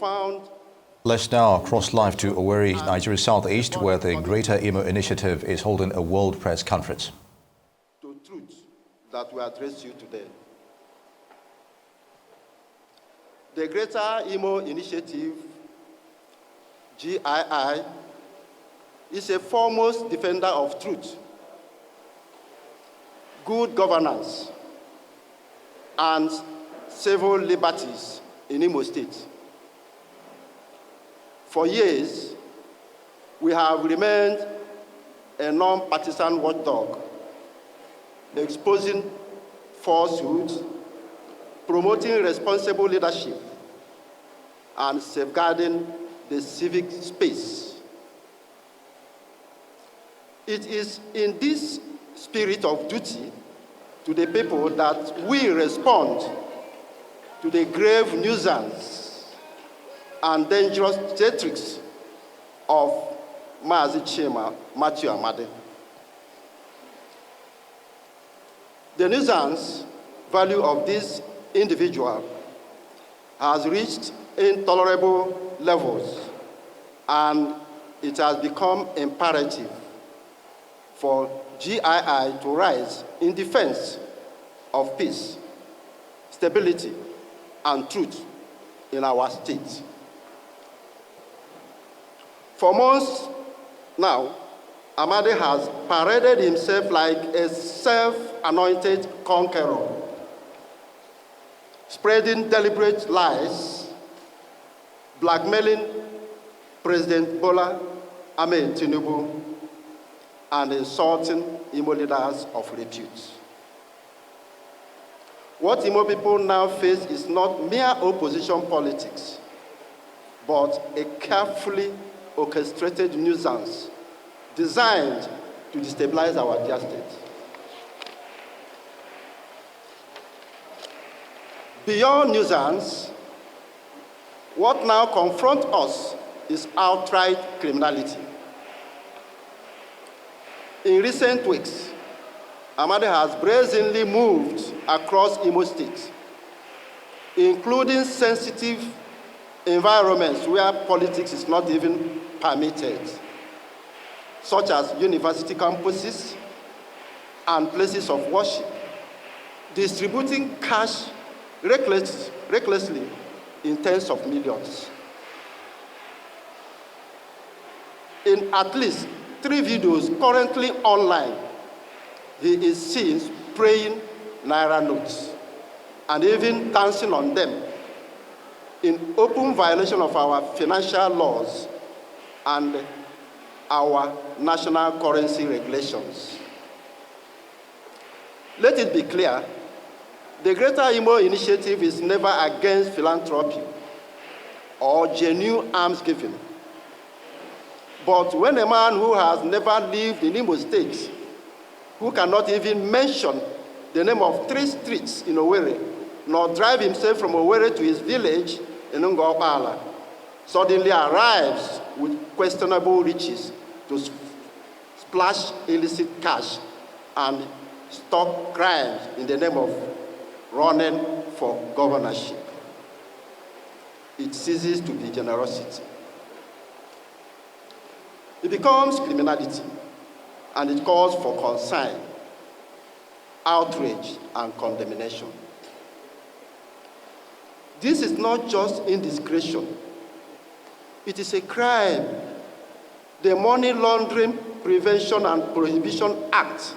found. Let's now cross live to Owerri, Nigeria Southeast, where the Greater Imo Initiative is holding a World Press Conference. To truth that will address you today. The Greater Imo Initiative, GII, is a foremost defender of truth, good governance, and civil liberties in Imo State. For years, we have remained a non-partisan watchdog, exposing falsehoods, promoting responsible leadership, and safeguarding the civic space. It is in this spirit of duty to the people that we respond to the grave nuisance and dangerous theatrics of Mazi Chima Matthew Amade. The nuisance value of this individual has reached intolerable levels, and it has become imperative for GII to rise in defense of peace, stability, and truth in our state. For months now, Amade has paraded himself like a self-anointed conqueror, spreading deliberate lies, blackmailing President Bola Ahmed Tinubu, and insulting Imo leaders of repute. What Imo people now face is not mere opposition politics, but a carefully orchestrated nuisance designed to destabilize our dear state. Beyond nuisance, what now confronts us is outright criminality. In recent weeks, Amade has brazenly moved across Imo State, including sensitive environments where politics is not even permitted, such as university campuses and places of worship, distributing cash recklessly in tens of millions. In at least 3 videos currently online, he is seen spraying Naira notes and even dancing on them in open violation of our financial laws and our national currency regulations. Let it be clear, the Greater Imo Initiative is never against philanthropy or genuine alms giving. But when a man who has never lived in Imo State, who cannot even mention the name of 3 streets in Owerri, nor drive himself from Owerri to his village in Ngopala, suddenly arrives with questionable riches to splash illicit cash and stop crimes in the name of running for governorship. It ceases to be generosity. It becomes criminality, and it calls for concern, outrage, and condemnation. This is not just indiscretion. It is a crime. The Money Laundering Prevention and Prohibition Act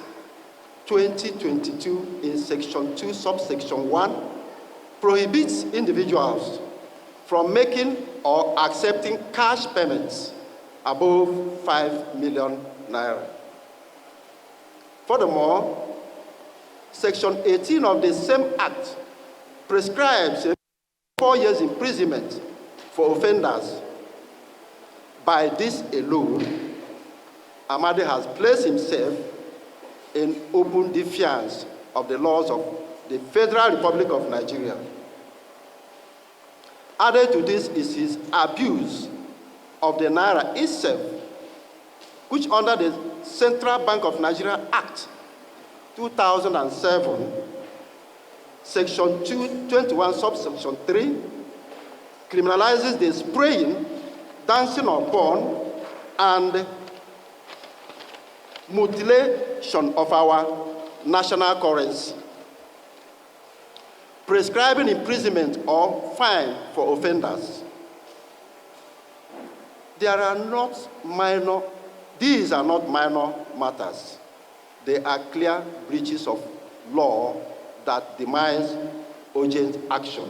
2022 in Section 2, subsection 1, prohibits individuals from making or accepting cash payments above 5 million naira. Furthermore, Section 18 of the same act prescribes 4 years imprisonment for offenders. By this alone, Amade has placed himself in open defiance of the laws of the Federal Republic of Nigeria. Added to this is his abuse of the Naira itself, which under the Central Bank of Nigeria Act 2007, Section 221, subsection 3, criminalizes the spraying, dancing upon, and mutilation of our national currency, prescribing imprisonment or fine for offenders. These are not minor matters. They are clear breaches of law that demands urgent action.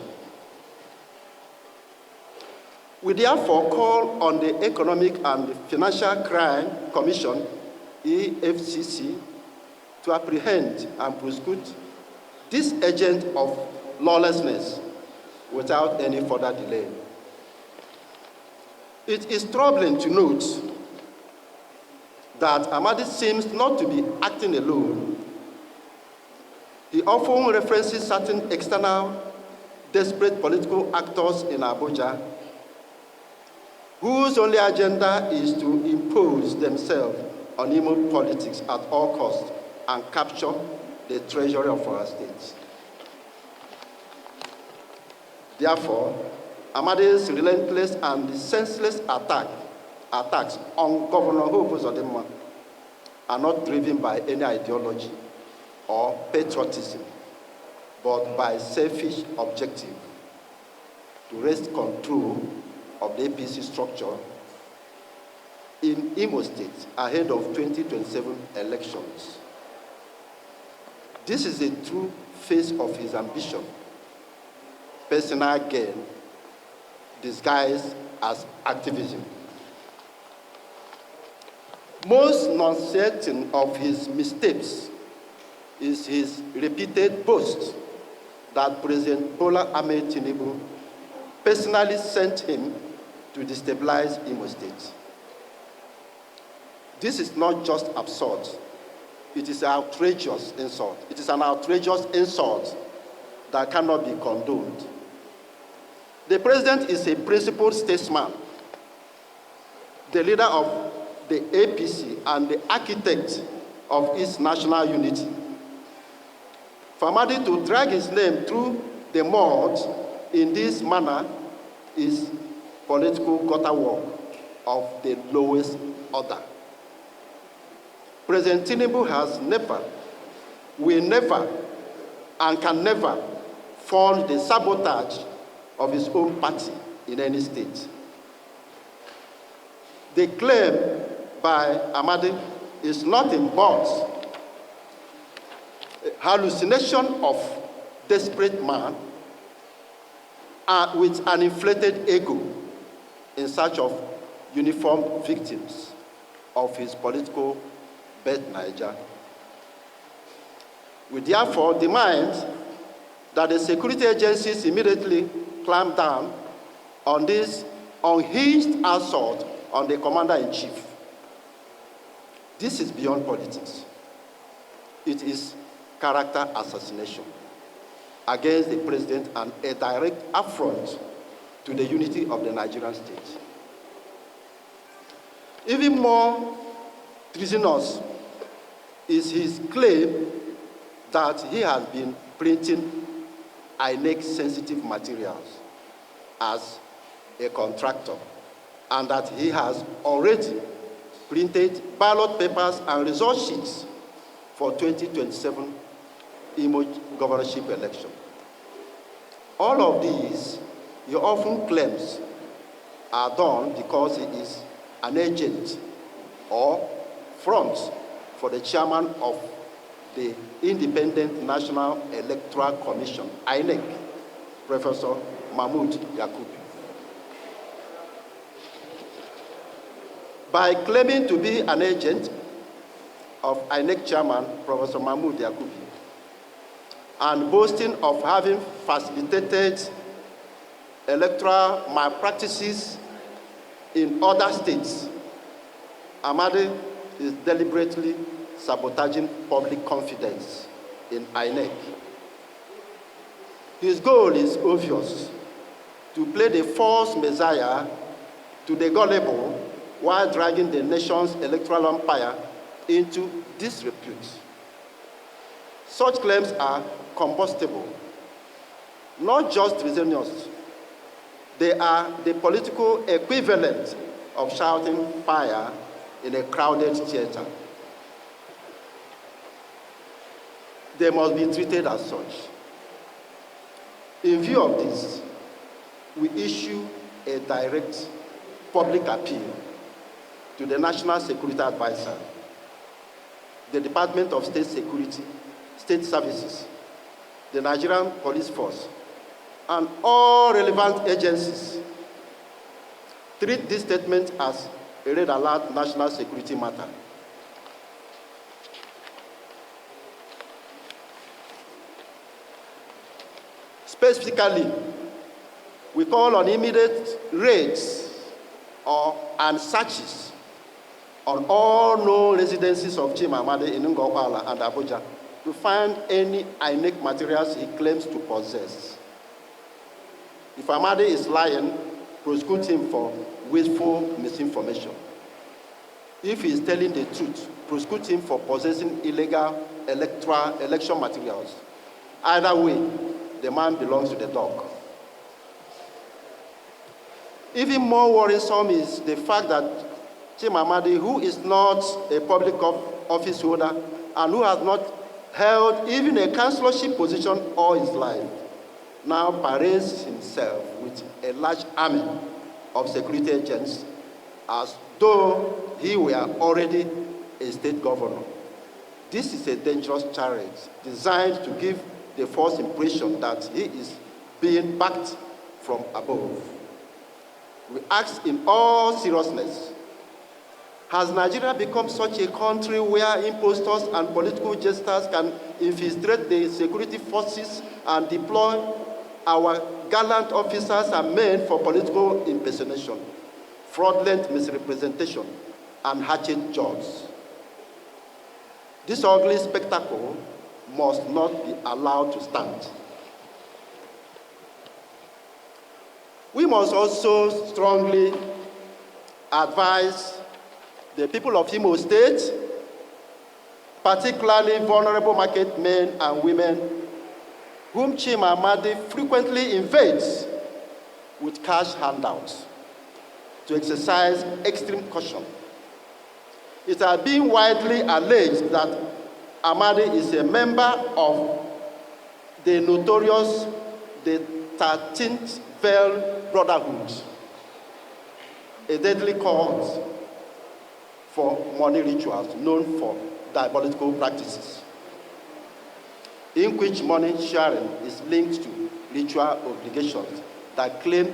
We therefore call on the Economic and Financial Crime Commission, EFCC, to apprehend and prosecute this agent of lawlessness without any further delay. It is troubling to note that Amadi seems not to be acting alone. He often references certain external, desperate political actors in Abuja whose only agenda is to impose themselves on Imo politics at all costs and capture the treasury of our state. Therefore, Amadi's relentless and senseless attacks on Governor Hope Uzodinma are not driven by any ideology or patriotism, but by selfish objective to wrest control of the APC structure in Imo State ahead of 2027 elections. This is the true face of his ambition, personal gain disguised as activism. Most non-certain of his mistakes is his repeated boast that President Bola Ahmed Tinubu personally sent him to destabilize Imo State. This is not just absurd, it is an outrageous insult. It is an outrageous insult that cannot be condoned. The president is a principled statesman, the leader of the APC and the architect of its national unity. For Amadi to drag his name through the mud in this manner is political gutter work of the lowest order. President Tinubu has never, will never, and can never fund the sabotage of his own party in any state. The claim by Amadi is nothing but a hallucination of desperate man with an inflated ego in search of uniformed victims of his political bad Niger. We therefore demand that the security agencies immediately clamp down on this unhinged assault on the commander-in-chief. This is beyond politics. It is character assassination against the president and a direct affront to the unity of the Nigerian state. Even more treasonous is his claim that he has been printing INEC-sensitive materials as a contractor, and that he has already printed ballot papers and result sheets for 2027 Imo governorship election. All of these, he often claims, are done because he is an agent or front for the chairman of the Independent National Electoral Commission, INEC, Professor Mahmood Yakubu. By claiming to be an agent of INEC chairman, Professor Mahmood Yakubu, and boasting of having facilitated electoral malpractices in other states, Amadi is deliberately sabotaging public confidence in INEC. His goal is obvious: to play the false messiah to the gullible while dragging the nation's electoral umpire into disrepute. Such claims are combustible, not just treasonous, They are the political equivalent of shouting fire in a crowded theater. They must be treated as such. In view of this, we issue a direct public appeal to the National Security Advisor, the Department of State Security, State Services, the Nigerian Police Force, and all relevant agencies. Treat this statement as a red alert national security matter. Specifically, we call on immediate raids and searches on all known residences of Chimamanda in Ngokala and Abuja to find any INEC materials he claims to possess. If Amade is lying, prosecute him for wasteful misinformation. If he is telling the truth, prosecute him for possessing illegal election materials. Either way, the man belongs to the dog. Even more worrisome is the fact that Chimamanda, who is not a public office holder and who has not held even a councillorship position all his life, now parades himself with a large army of security agents as though he were already a state governor. This is a dangerous charade designed to give the false impression that he is being backed from above. We ask in all seriousness, has Nigeria become such a country where impostors and political jesters can infiltrate the security forces and deploy our gallant officers and men for political impersonation, fraudulent misrepresentation, and hatchet jobs? This ugly spectacle must not be allowed to stand. We must also strongly advise the people of Imo State, particularly vulnerable market men and women, whom Chimamanda frequently invades with cash handouts, to exercise extreme caution. It has been widely alleged that Amade is a member of the notorious, the 13th Veil Brotherhood, a deadly cult for money rituals known for diabolical practices, in which money sharing is linked to ritual obligations that claim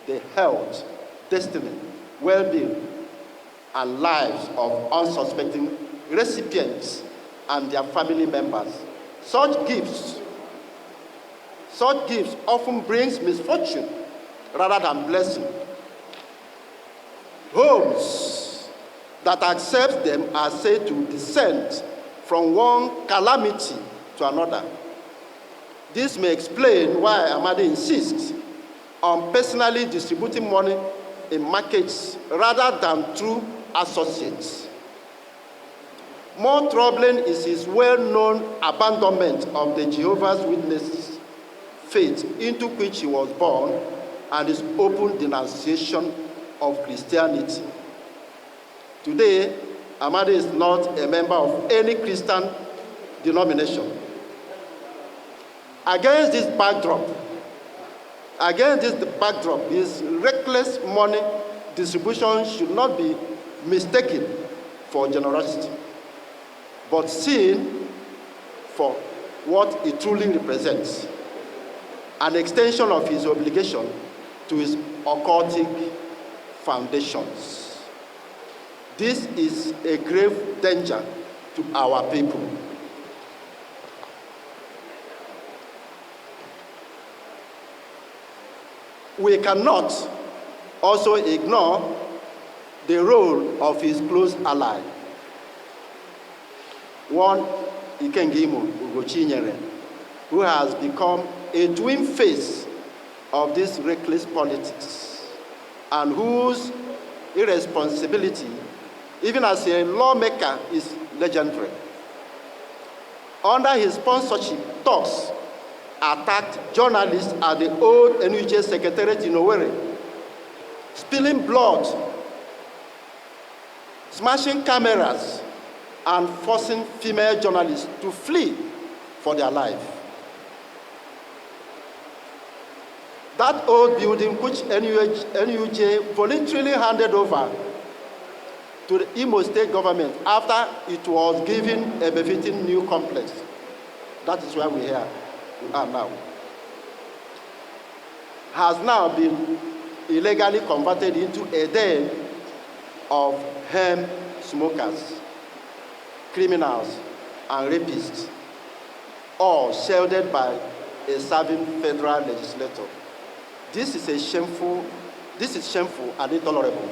the health, destiny, well-being, and lives of unsuspecting recipients and their family members. Such gifts often brings misfortune rather than blessing. Homes that accept them are said to descend from one calamity to another. This may explain why Amade insists on personally distributing money in markets rather than through associates. More troubling is his well-known abandonment of the Jehovah's Witnesses faith into which he was born and his open denunciation of Christianity. Today, Amade is not a member of any Christian denomination. Against this backdrop, his reckless money distribution should not be mistaken for generosity, but seen for what it truly represents, an extension of his obligation to his occultic foundations. This is a grave danger to our people. We cannot also ignore the role of his close ally, one Ikengimo Ugochinyere, who has become a twin face of this reckless politics and whose irresponsibility, even as a lawmaker, is legendary. Under his sponsorship, talks attacked journalists at the old NUJ Secretariat in Owerri, spilling blood, smashing cameras, and forcing female journalists to flee for their life. That old building, which NUJ voluntarily handed over to the Imo State government after it was given a befitting new complex. That is where we are now. Has now been illegally converted into a den of hemp smokers, criminals, and rapists, all shielded by a serving federal legislator. This is shameful and intolerable.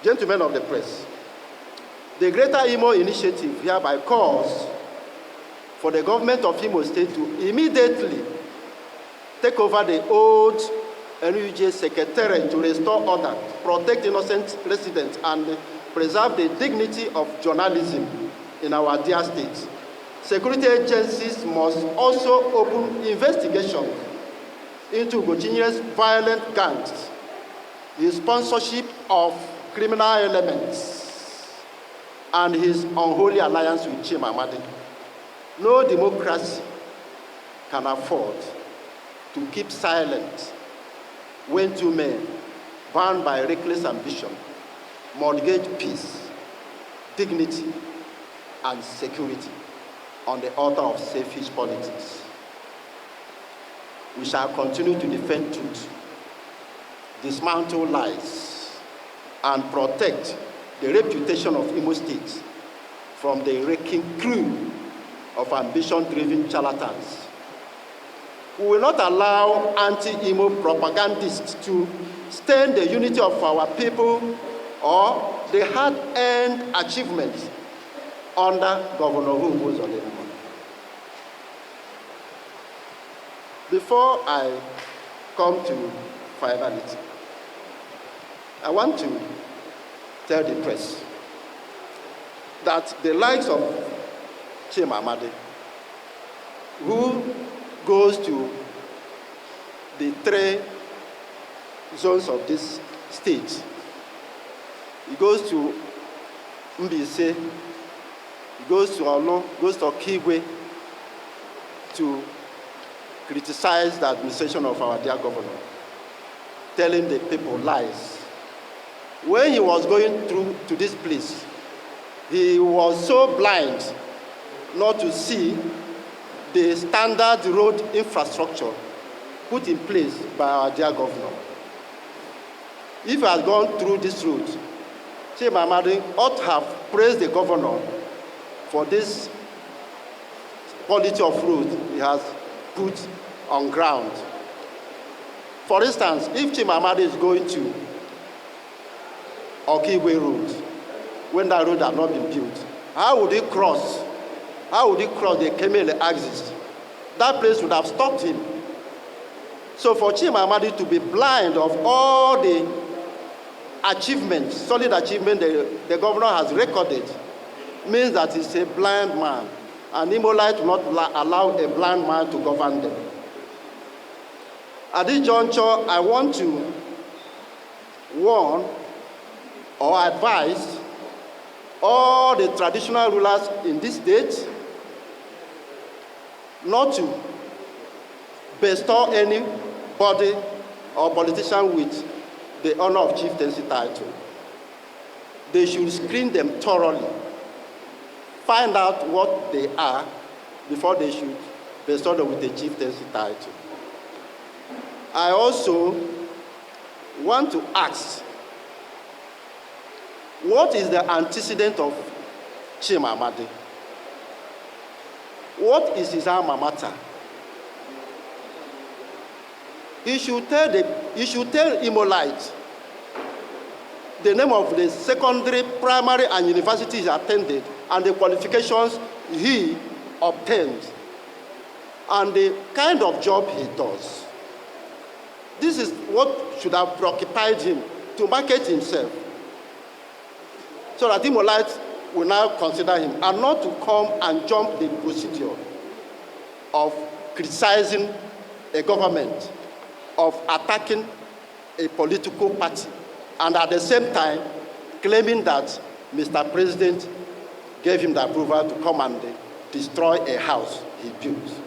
Gentlemen of the press, the Greater Imo Initiative hereby calls for the government of Imo State to immediately take over the old NUJ Secretariat to restore order, protect innocent residents, and preserve the dignity of journalism in our dear state. Security agencies must also open investigations into Ugochinyele's violent gangs, his sponsorship of criminal elements, and his unholy alliance with Chimamadi. No democracy can afford to keep silent when two men, bound by reckless ambition, mortgage peace, dignity, and security on the altar of selfish politics. We shall continue to defend truth, dismantle lies, and protect the reputation of Imo State from the wrecking crew of ambition-driven charlatans. We will not allow anti-Imo propagandists to stain the unity of our people or the hard-earned achievements under Governor Ugo's Olemo. Before I come to finality, I want to tell the press that the likes of Chimamadi, who goes to the 3 zones of this state, he goes to Mbise, he goes to Olo, goes to Okigwe to criticize the administration of our dear governor, telling the people lies. When he was going through to this place, he was so blind not to see the standard road infrastructure put in place by our dear governor. If he had gone through this route, Chimamadi ought to have praised the governor for this quality of road he has put on ground. For instance, if Chimamadi is going to Okigwe Road, when that road had not been built, how would he cross? How would he cross the Kemele axis? That place would have stopped him. So for Chimamadi to be blind of all the achievements, solid achievement the governor has recorded, means that he's a blind man. And Imolite will not allow a blind man to govern them. At this juncture, I want to warn or advise all the traditional rulers in this state not to bestow anybody or politician with the honor of chieftaincy title. They should screen them thoroughly, find out what they are before they should bestow them with the chieftaincy title. I also want to ask, what is the antecedent of Chimamadi? What is his alma mater? He should tell Imolite the name of the secondary, primary, and university he attended, and the qualifications he obtained, and the kind of job he does. This is what should have preoccupied him to market himself, so that Imolite will now consider him, and not to come and jump the procedure of criticizing a government, of attacking a political party, and at the same time claiming that Mr. President gave him the approval to come and destroy a house he built.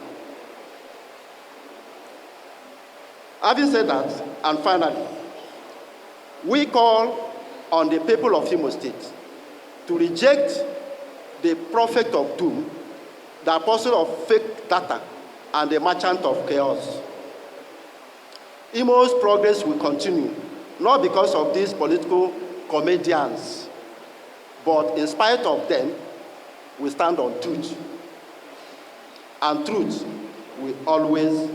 Having said that, and finally, we call on the people of Imo State to reject the prophet of doom, the apostle of fake data, and the merchant of chaos. Imo's progress will continue, not because of these political comedians, but in spite of them, we stand on truth. And truth will always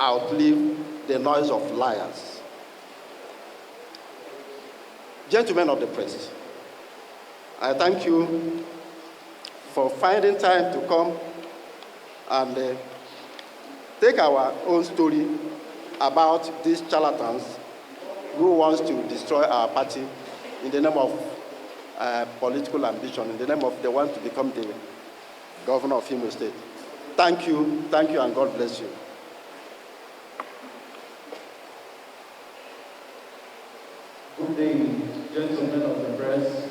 outlive the noise of liars. Gentlemen of the press, I thank you for finding time to come and take our own story about these charlatans who wants to destroy our party in the name of political ambition, in the name of they want to become the governor of Imo State. Thank you, and God bless you. Good day, gentlemen of the press.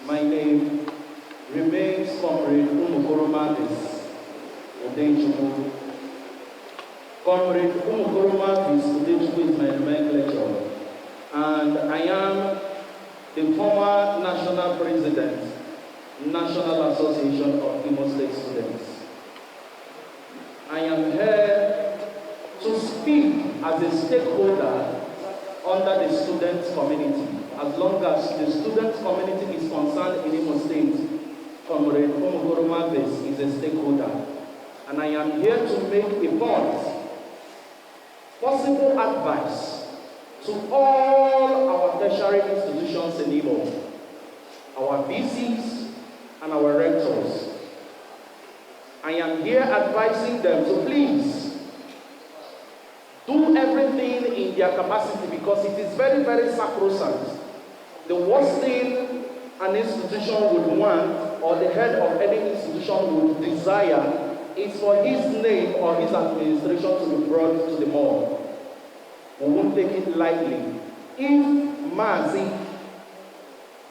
My name remains Comrade Umukoromadis Odenjumu. Comrade Umukoromadis Odenjumu is my nomenclature, and I am the former national president, National Association of Imo State Students. I am here to speak as a stakeholder under the students' community. As long as the students' community is concerned in Imo State, Comrade Umukoromadis is a stakeholder. And I am here to make a point, possible advice to all our tertiary institutions in Imo, our VCs and our rectors. I am here advising them to please do everything in their capacity, because it is very, very sacrosanct. The worst thing an institution would want, or the head of any institution would desire, is for his name or his administration to be brought to the mall. We won't take it lightly. If Mazi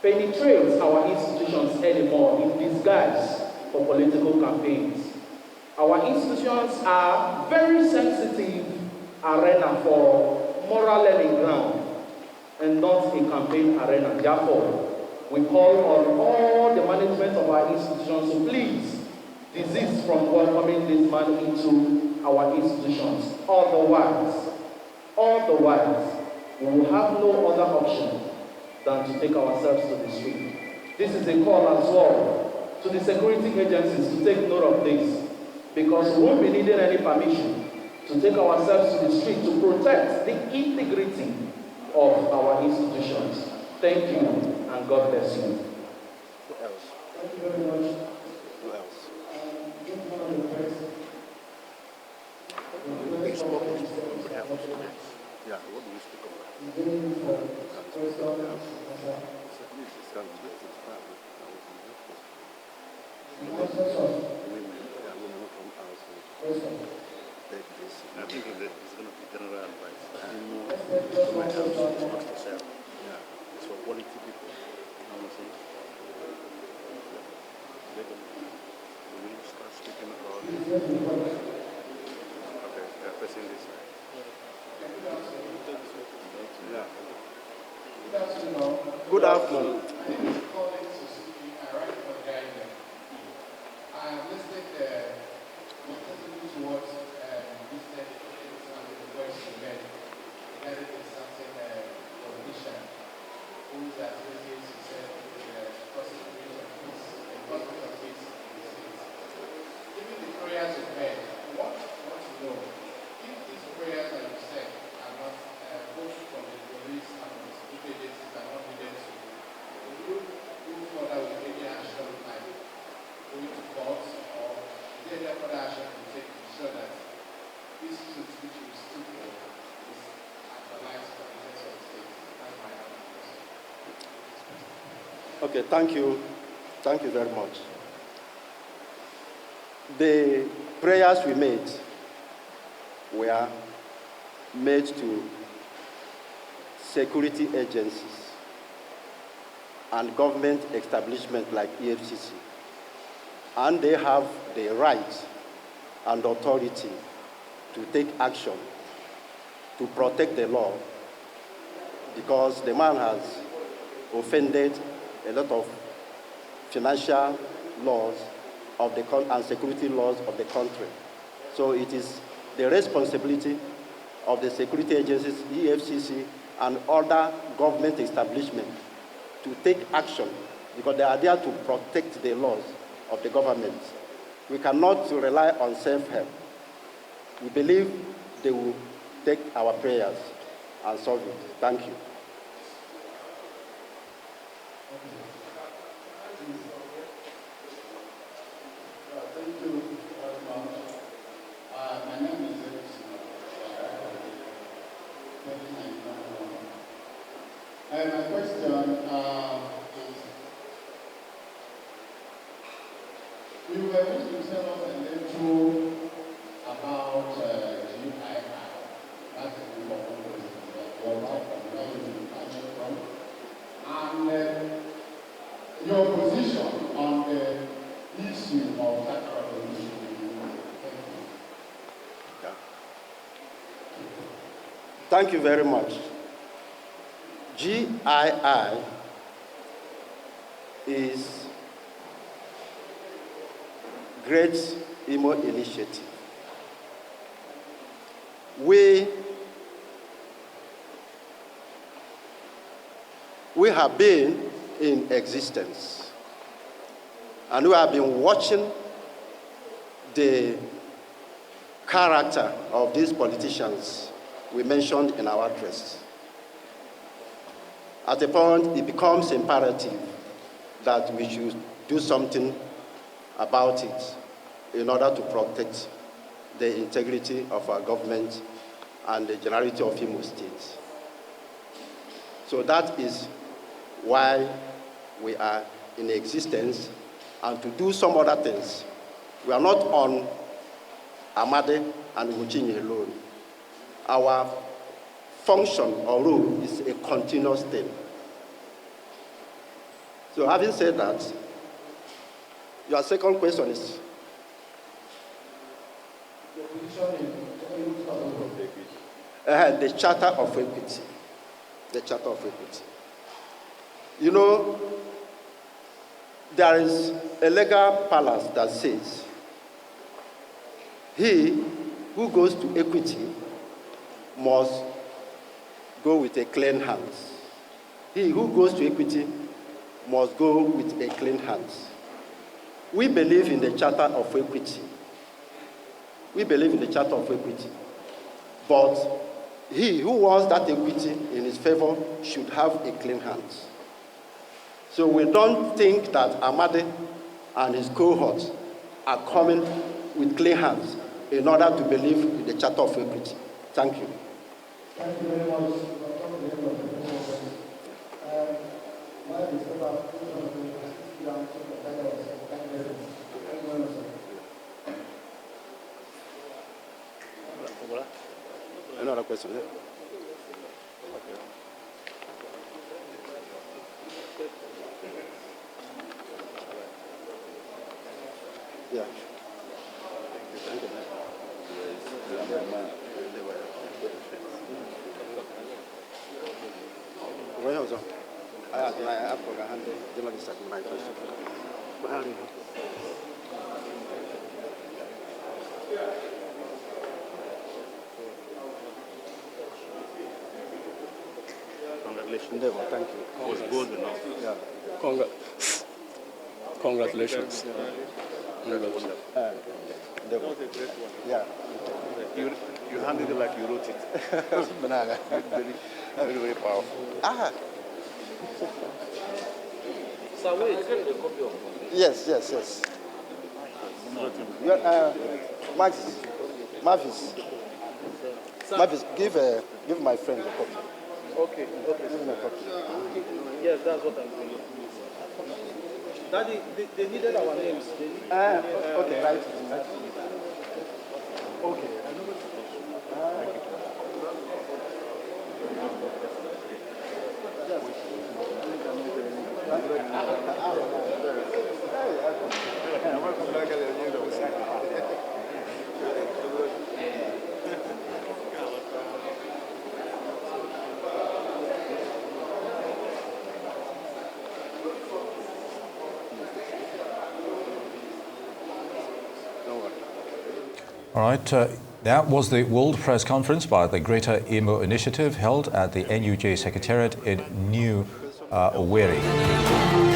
penetrates our institutions anymore in disguise for political campaigns, our institutions are very sensitive arena for moral learning ground and not a campaign arena. Therefore, we call on all the management of our institutions to please desist from welcoming this man into our institutions. Otherwise, we will have no other option than to take ourselves to the street. This is a call as well to the security agencies to take note of this, because we won't be needing any permission to take ourselves to the street to protect the integrity of our institutions. Thank you, and God bless you. Who else? Thank you very much. Who else? Yeah, what do you speak about? I think it's going to be general advice. My house is not for sale. Yeah, it's for quality people. You know what I'm saying? We will start speaking about it. Okay, they're facing this side. Yeah. Good afternoon. I am listening to what you said in the voice you made regarding the certain politician who is advocating to say possibility of peace and government of peace in the state. Given the prayers you made, I want to know if these prayers that you said are not both from the police and from the security agencies are not needed to, will you Okay, thank you. Thank you very much. The prayers we made were made to security agencies and government establishments like EFCC. And they have the right and authority to take action to protect the law, because the man has offended a lot of financial laws of the and security laws of the country. So it is the responsibility of the security agencies, EFCC, and other government establishments to take action, because they are there to protect the laws of the government. We cannot rely on self-help. We believe they will take our prayers and solve it. Thank you. Thank you very much. My name is my question is, you were able to tell us a little about GII. That's the important question. Your life and where you coming from, and your position on the issue of that revolution. Thank you very much. GII is Great Imo Initiative. We have been in existence, and we have been watching the character of these politicians we mentioned in our address. At a point, it becomes imperative that we should do something about it in order to protect the integrity of our government and the generality of Imo State. So that is why we are in existence, and to do some other things. We are not on Amade and Uchinyi alone. Our function or role is a continuous thing. So having said that, your second question is? Your position The Charter of Equity. The Charter of Equity. You know, there is a legal palace that says, he who goes to equity must go with a clean hands. He who goes to equity must go with a clean hands. We believe in the Charter of Equity. We believe in the Charter of Equity. But he who wants that equity in his favor should have a clean hands. So we don't think that Amade and his cohorts are coming with clean hands in order to believe in the Charter of Equity. Thank you. Thank you very much. Another question, yeah? Yeah. Thank you. Congratulations. Thank you. It was good enough. Yeah. Congratulations. Yeah. You handled it like you wrote it. Very, very powerful. Sir, wait, get a copy of it. Yes. Mavis, give my friend a copy. Okay. Yes, that's what I'm doing. Daddy, they needed our names. Okay, right. Okay. All right. That was the World Press Conference by the Greater Imo Initiative held at the NUJ Secretariat in New Owerri.